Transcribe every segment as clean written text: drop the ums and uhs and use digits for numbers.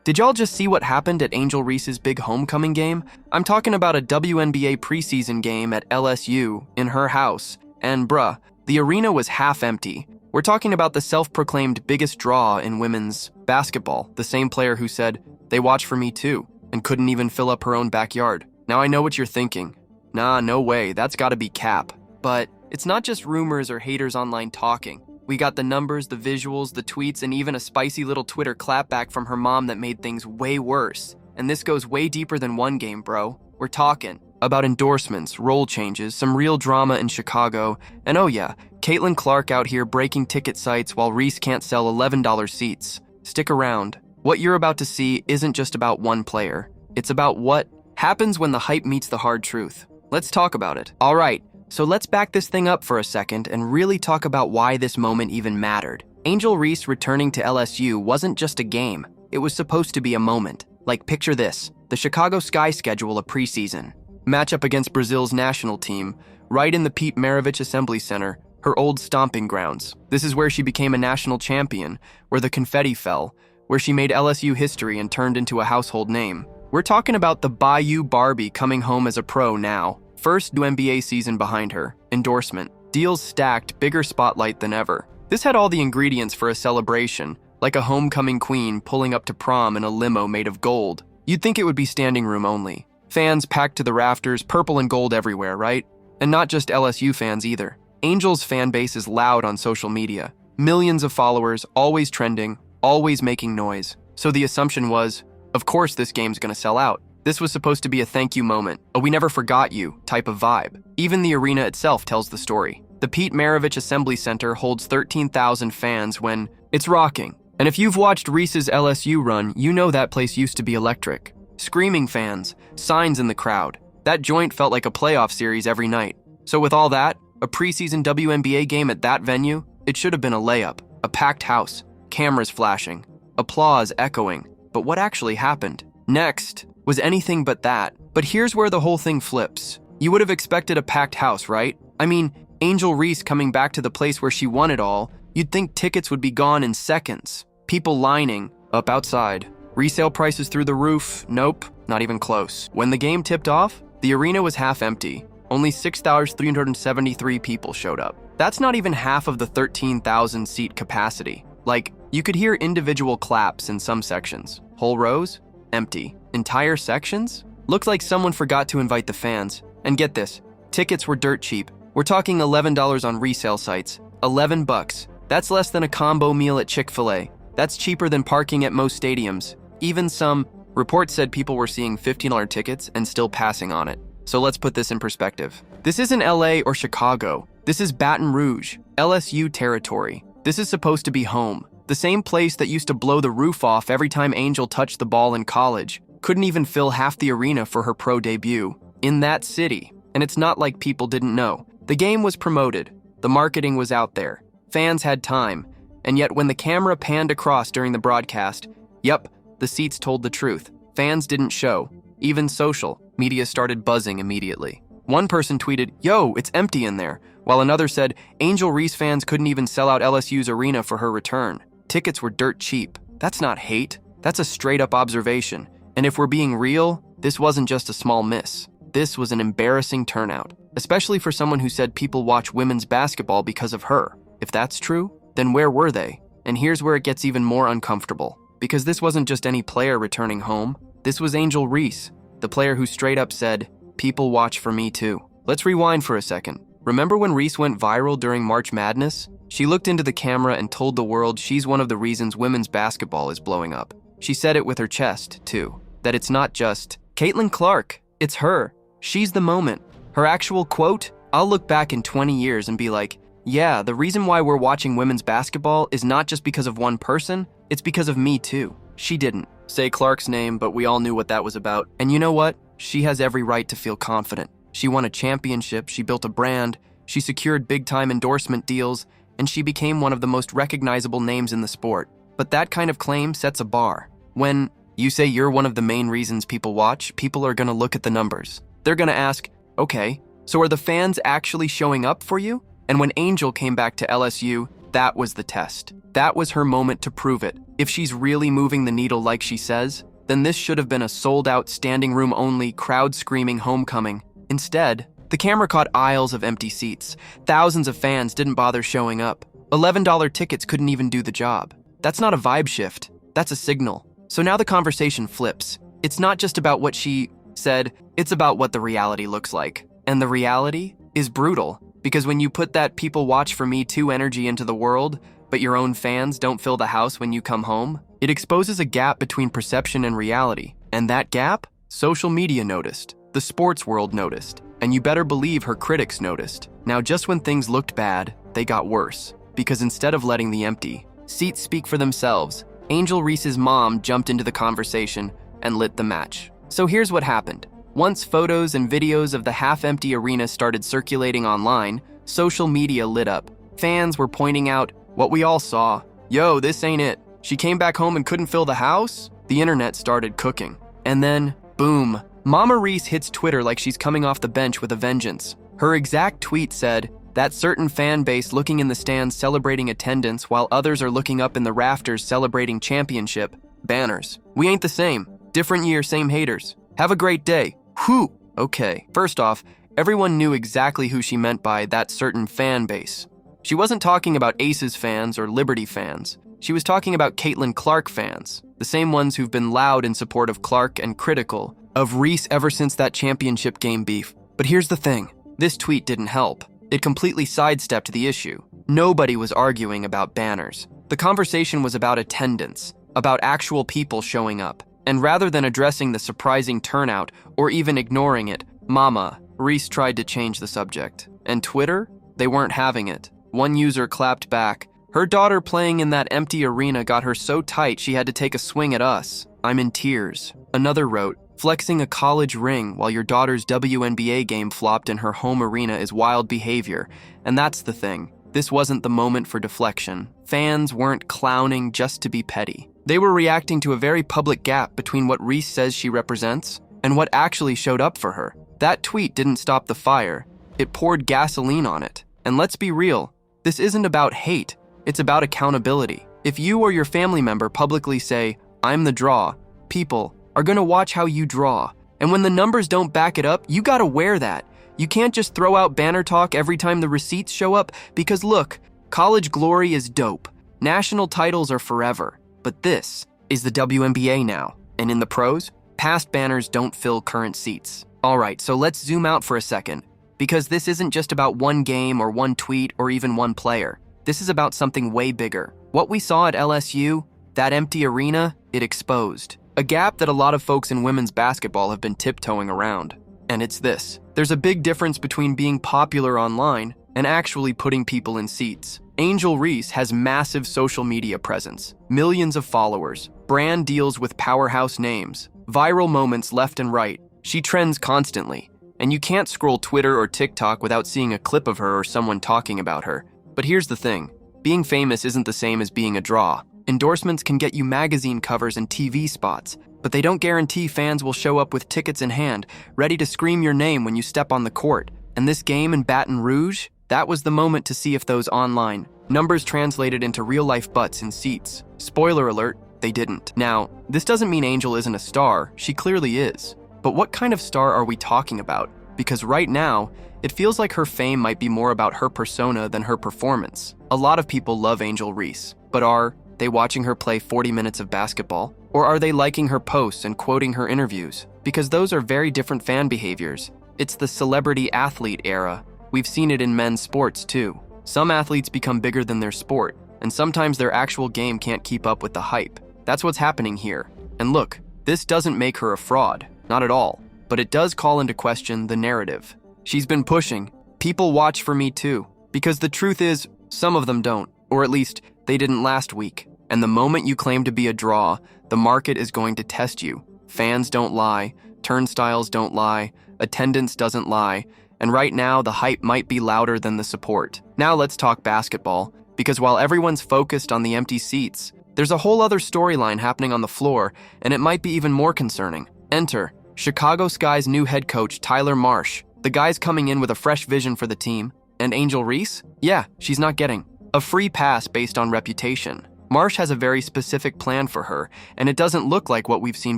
Did y'all just see what happened at Angel Reese's big homecoming game? I'm talking about a WNBA preseason game at LSU in her house. And bruh, the arena was half empty. We're talking about the self-proclaimed biggest draw in women's basketball, the same player who said, "They watch for me too," and couldn't even fill up her own backyard. Now I know what you're thinking. Nah, no way, that's gotta be cap. But it's not just rumors or haters online talking. We got the numbers, the visuals, the tweets, and even a spicy little Twitter clapback from her mom that made things way worse. And this goes way deeper than one game, bro. We're talking about endorsements, role changes, some real drama in Chicago, and oh yeah, Caitlin Clark out here breaking ticket sites while Reese can't sell $11 seats. Stick around. What you're about to see isn't just about one player. It's about what happens when the hype meets the hard truth. Let's talk about it. All right, so let's back this thing up for a second and really talk about why this moment even mattered. Angel Reese returning to LSU wasn't just a game. It was supposed to be a moment. Like, picture this. The Chicago Sky schedule a preseason. Matchup against Brazil's national team, right in the Pete Maravich Assembly Center, her old stomping grounds. This is where she became a national champion, where the confetti fell, where she made LSU history and turned into a household name. We're talking about the Bayou Barbie coming home as a pro now. First WNBA season behind her. Endorsement. Deals stacked, bigger spotlight than ever. This had all the ingredients for a celebration, like a homecoming queen pulling up to prom in a limo made of gold. You'd think it would be standing room only. Fans packed to the rafters, purple and gold everywhere, right? And not just LSU fans either. Angel's fan base is loud on social media. Millions of followers, always trending, always making noise. So the assumption was, of course this game's gonna sell out. This was supposed to be a thank you moment, a we never forgot you type of vibe. Even the arena itself tells the story. The Pete Maravich Assembly Center holds 13,000 fans when it's rocking. And if you've watched Reese's LSU run, you know that place used to be electric. Screaming fans, signs in the crowd. That joint felt like a playoff series every night. So with all that, a preseason WNBA game at that venue, it should have been a layup. A packed house, cameras flashing, applause echoing. But what actually happened next was anything but that. But here's where the whole thing flips. You would have expected a packed house, right? I mean, Angel Reese coming back to the place where she won it all, you'd think tickets would be gone in seconds. People lining up outside. Resale prices through the roof? Nope, not even close. When the game tipped off, the arena was half empty. Only 6,373 people showed up. That's not even half of the 13,000 seat capacity. Like, you could hear individual claps in some sections. Whole rows? Empty. Entire sections? Looked like someone forgot to invite the fans. And get this, tickets were dirt cheap. We're talking $11 on resale sites. $11. That's less than a combo meal at Chick-fil-A. That's cheaper than parking at most stadiums. Even some reports said people were seeing $15 tickets and still passing on it. So let's put this in perspective. This isn't LA or Chicago. This is Baton Rouge, LSU territory. This is supposed to be home. The same place that used to blow the roof off every time Angel touched the ball in college. Couldn't even fill half the arena for her pro debut. In that city. And it's not like people didn't know. The game was promoted. The marketing was out there. Fans had time. And yet when the camera panned across during the broadcast, yep, the seats told the truth. Fans didn't show. Even social media started buzzing immediately. One person tweeted, "Yo, it's empty in there," while another said, "Angel Reese fans couldn't even sell out LSU's arena for her return. Tickets were dirt cheap." That's not hate. That's a straight-up observation. And if we're being real, this wasn't just a small miss. This was an embarrassing turnout, especially for someone who said people watch women's basketball because of her. If that's true, then where were they? And here's where it gets even more uncomfortable. Because this wasn't just any player returning home. This was Angel Reese, the player who straight up said, "People watch for me too." Let's rewind for a second. Remember when Reese went viral during March Madness? She looked into the camera and told the world she's one of the reasons women's basketball is blowing up. She said it with her chest, too. That it's not just Caitlin Clark, it's her. She's the moment. Her actual quote, "I'll look back in 20 years and be like, yeah, the reason why we're watching women's basketball is not just because of one person, it's because of me too." She didn't say Clark's name, but we all knew what that was about. And you know what? She has every right to feel confident. She won a championship, she built a brand, she secured big-time endorsement deals, and she became one of the most recognizable names in the sport. But that kind of claim sets a bar. When you say you're one of the main reasons people watch, people are gonna look at the numbers. They're gonna ask, okay, so are the fans actually showing up for you? And when Angel came back to LSU, That was the test. That was her moment to prove it. If she's really moving the needle like she says, then this should have been a sold-out, standing-room-only, crowd-screaming homecoming. Instead, the camera caught aisles of empty seats. Thousands of fans didn't bother showing up. $11 tickets couldn't even do the job. That's not a vibe shift. That's a signal. So now the conversation flips. It's not just about what she said, it's about what the reality looks like. And the reality is brutal, because when you put that people watch for me too energy into the world, but your own fans don't fill the house when you come home, it exposes a gap between perception and reality. And that gap, social media noticed, the sports world noticed, and you better believe her critics noticed. Now, just when things looked bad, they got worse, because instead of letting the empty seats speak for themselves, Angel Reese's mom jumped into the conversation and lit the match. So here's what happened. Once photos and videos of the half-empty arena started circulating online, social media lit up. Fans were pointing out what we all saw. Yo, this ain't it. She came back home and couldn't fill the house? The internet started cooking. And then, boom, Mama Reese hits Twitter like she's coming off the bench with a vengeance. Her exact tweet said, "That certain fan base looking in the stands celebrating attendance while others are looking up in the rafters celebrating championship banners. We ain't the same. Different year, same haters. Have a great day." Whew. Okay, first off, everyone knew exactly who she meant by that certain fan base. She wasn't talking about Aces fans or Liberty fans. She was talking about Caitlin Clark fans, the same ones who've been loud in support of Clark and critical of Reese ever since that championship game beef. But here's the thing. This tweet didn't help. It completely sidestepped the issue. Nobody was arguing about banners. The conversation was about attendance, about actual people showing up. And rather than addressing the surprising turnout or even ignoring it, Mama Reese tried to change the subject. And Twitter? They weren't having it. One user clapped back. "Her daughter playing in that empty arena got her so tight she had to take a swing at us. I'm in tears." Another wrote, "Flexing a college ring while your daughter's WNBA game flopped in her home arena is wild behavior." And that's the thing. This wasn't the moment for deflection. Fans weren't clowning just to be petty. They were reacting to a very public gap between what Reese says she represents and what actually showed up for her. That tweet didn't stop the fire. It poured gasoline on it. And let's be real, this isn't about hate. It's about accountability. If you or your family member publicly say, "I'm the draw," people are gonna watch how you draw. And when the numbers don't back it up, you gotta wear that. You can't just throw out banner talk every time the receipts show up, because look, college glory is dope. National titles are forever. But this is the WNBA now. And in the pros, past banners don't fill current seats. All right, so let's zoom out for a second, because this isn't just about one game or one tweet or even one player. This is about something way bigger. What we saw at LSU, that empty arena, it exposed a gap that a lot of folks in women's basketball have been tiptoeing around. And it's this. There's a big difference between being popular online and actually putting people in seats. Angel Reese has massive social media presence, millions of followers, brand deals with powerhouse names, viral moments left and right. She trends constantly, and you can't scroll Twitter or TikTok without seeing a clip of her or someone talking about her. But here's the thing. Being famous isn't the same as being a draw. Endorsements can get you magazine covers and TV spots, but they don't guarantee fans will show up with tickets in hand, ready to scream your name when you step on the court. And this game in Baton Rouge, that was the moment to see if those online numbers translated into real-life butts in seats. Spoiler alert, they didn't. Now, this doesn't mean Angel isn't a star. She clearly is. But what kind of star are we talking about? Because right now, it feels like her fame might be more about her persona than her performance. A lot of people love Angel Reese, but are they watching her play 40 minutes of basketball? Or are they liking her posts and quoting her interviews? Because those are very different fan behaviors. It's the celebrity athlete era. We've seen it in men's sports too. Some athletes become bigger than their sport, and sometimes their actual game can't keep up with the hype. That's what's happening here. And look, this doesn't make her a fraud, not at all, but it does call into question the narrative. She's been pushing, "People watch for me too," because the truth is, some of them don't, or at least they didn't last week. And the moment you claim to be a draw, the market is going to test you. Fans don't lie, turnstiles don't lie, attendance doesn't lie, and right now the hype might be louder than the support. Now let's talk basketball, because while everyone's focused on the empty seats, there's a whole other storyline happening on the floor, and it might be even more concerning. Enter Chicago Sky's new head coach, Tyler Marsh. The guy's coming in with a fresh vision for the team. And Angel Reese? Yeah, she's not getting A free pass based on reputation. Marsh has a very specific plan for her, and it doesn't look like what we've seen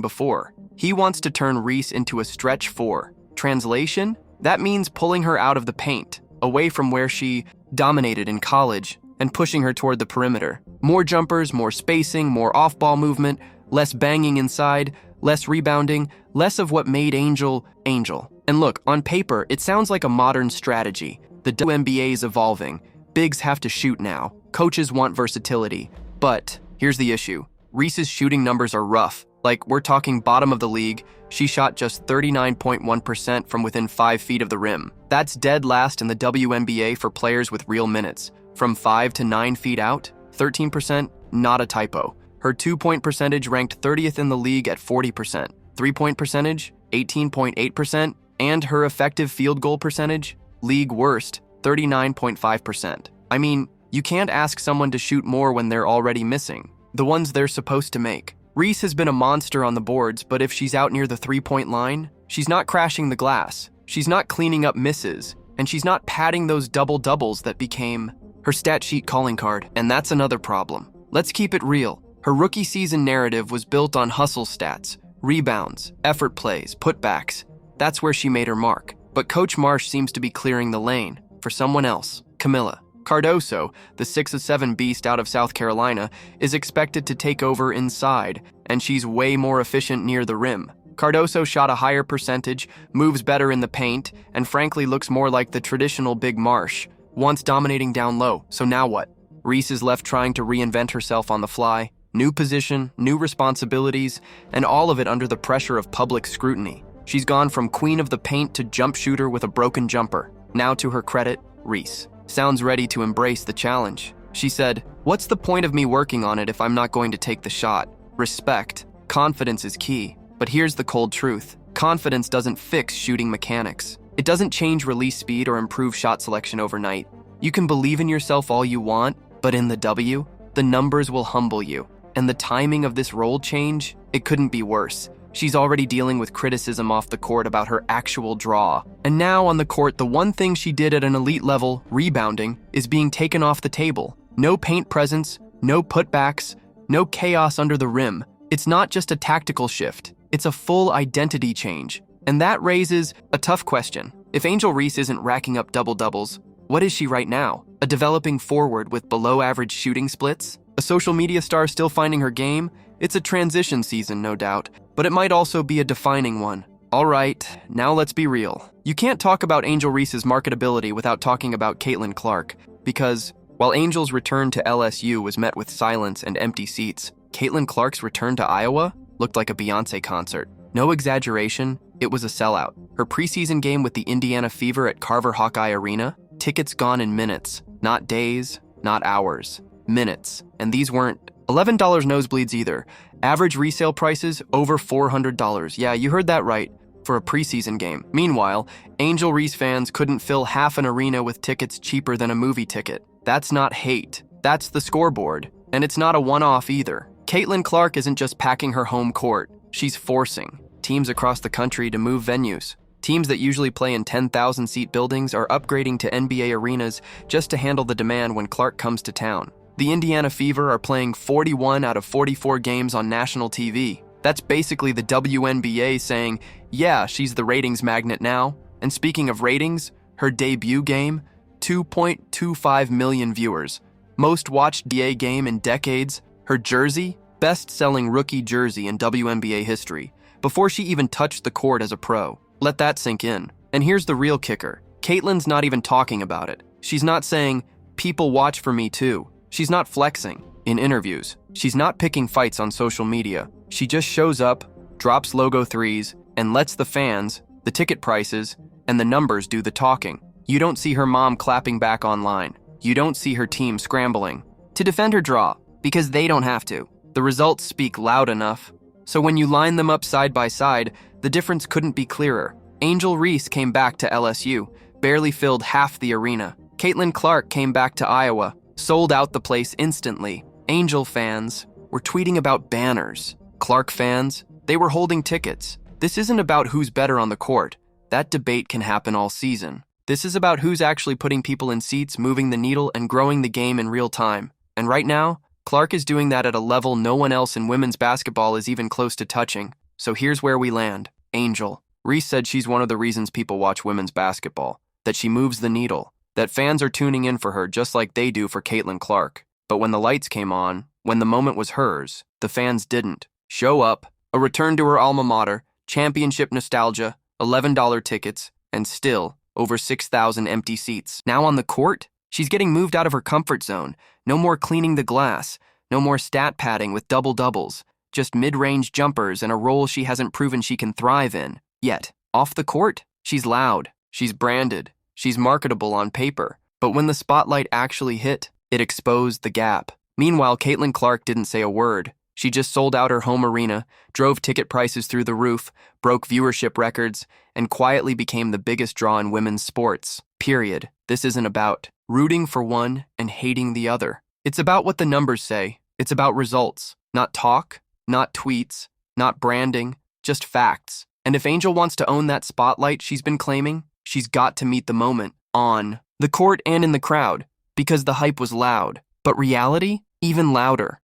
before. He wants to turn Reese into a stretch four. Translation? That means pulling her out of the paint, away from where she dominated in college, and pushing her toward the perimeter. More jumpers, more spacing, more off-ball movement, less banging inside, less rebounding, less of what made Angel, Angel. And look, on paper, it sounds like a modern strategy. The WNBA is evolving. Bigs have to shoot now. Coaches want versatility. But here's the issue. Reese's shooting numbers are rough. Like, we're talking bottom of the league. She shot just 39.1% from within 5 feet of the rim. That's dead last in the WNBA for players with real minutes. From 5 to 9 feet out, 13%, not a typo. Her 2-point percentage ranked 30th in the league at 40%. 3-point percentage, 18.8%, and her effective field goal percentage, league worst, 39.5%. I mean, you can't ask someone to shoot more when they're already missing the ones they're supposed to make. Reese has been a monster on the boards, but if she's out near the 3-point line, she's not crashing the glass, she's not cleaning up misses, and she's not padding those double-doubles that became her stat sheet calling card, and that's another problem. Let's keep it real. Her rookie season narrative was built on hustle stats, rebounds, effort plays, putbacks. That's where she made her mark. But Coach Marsh seems to be clearing the lane for someone else. Camilla Cardoso, the 6'7" beast out of South Carolina, is expected to take over inside, and she's way more efficient near the rim. Cardoso shot a higher percentage, moves better in the paint, and frankly looks more like the traditional Big Marsh, once dominating down low. So now what? Reese is left trying to reinvent herself on the fly. New position, new responsibilities, and all of it under the pressure of public scrutiny. She's gone from queen of the paint to jump shooter with a broken jumper. Now, to her credit, Reese sounds ready to embrace the challenge. She said, "What's the point of me working on it if I'm not going to take the shot? Respect, confidence is key." But here's the cold truth. Confidence doesn't fix shooting mechanics. It doesn't change release speed or improve shot selection overnight. You can believe in yourself all you want, but in the W, the numbers will humble you. And the timing of this role change, it couldn't be worse. She's already dealing with criticism off the court about her actual draw. And now on the court, the one thing she did at an elite level, rebounding, is being taken off the table. No paint presence, no putbacks, no chaos under the rim. It's not just a tactical shift, it's a full identity change. And that raises a tough question. If Angel Reese isn't racking up double-doubles, what is she right now? A developing forward with below-average shooting splits? A social media star still finding her game? It's a transition season, no doubt, but it might also be a defining one. All right, now let's be real. You can't talk about Angel Reese's marketability without talking about Caitlin Clark, because while Angel's return to LSU was met with silence and empty seats, Caitlin Clark's return to Iowa looked like a Beyoncé concert. No exaggeration, it was a sellout. Her preseason game with the Indiana Fever at Carver Hawkeye Arena, tickets gone in minutes, not days, not hours, minutes. And these weren't $11 nosebleeds either. Average resale prices over $400. Yeah, you heard that right, for a preseason game. Meanwhile, Angel Reese fans couldn't fill half an arena with tickets cheaper than a movie ticket. That's not hate, that's the scoreboard. And it's not a one-off either. Caitlin Clark isn't just packing her home court, she's forcing teams across the country to move venues. Teams that usually play in 10,000-seat buildings are upgrading to NBA arenas just to handle the demand when Clark comes to town. The Indiana Fever are playing 41 out of 44 games on national TV. That's basically the WNBA saying, yeah, she's the ratings magnet now. And speaking of ratings, her debut game, 2.25 million viewers. Most watched NBA game in decades. Her jersey, best-selling rookie jersey in WNBA history, before she even touched the court as a pro. Let that sink in. And here's the real kicker. Caitlin's not even talking about it. She's not saying, people watch for me too. She's not flexing in interviews. She's not picking fights on social media. She just shows up, drops logo threes, and lets the fans, the ticket prices, and the numbers do the talking. You don't see her mom clapping back online. You don't see her team scrambling to defend her draw, because they don't have to. The results speak loud enough. So when you line them up side by side, the difference couldn't be clearer. Angel Reese came back to LSU, barely filled half the arena. Caitlin Clark came back to Iowa, sold out the place instantly. Angel fans were tweeting about banners. Clark fans, they were holding tickets. This isn't about who's better on the court. That debate can happen all season. This is about who's actually putting people in seats, moving the needle, and growing the game in real time. And right now, Clark is doing that at a level no one else in women's basketball is even close to touching. So here's where we land. Angel Reese said she's one of the reasons people watch women's basketball, that she moves the needle, that fans are tuning in for her just like they do for Caitlin Clark. But when the lights came on, when the moment was hers, the fans didn't show up. A return to her alma mater, championship nostalgia, $11 tickets, and still over 6,000 empty seats. Now on the court, she's getting moved out of her comfort zone. No more cleaning the glass, no more stat padding with double-doubles, just mid-range jumpers and a role she hasn't proven she can thrive in. Yet, off the court, she's loud, she's branded, she's marketable on paper. But when the spotlight actually hit, it exposed the gap. Meanwhile, Caitlin Clark didn't say a word. She just sold out her home arena, drove ticket prices through the roof, broke viewership records, and quietly became the biggest draw in women's sports. Period. This isn't about rooting for one and hating the other. It's about what the numbers say. It's about results. Not talk, not tweets, not branding, just facts. And if Angel wants to own that spotlight she's been claiming, she's got to meet the moment on the court and in the crowd, because the hype was loud. But reality? Even louder.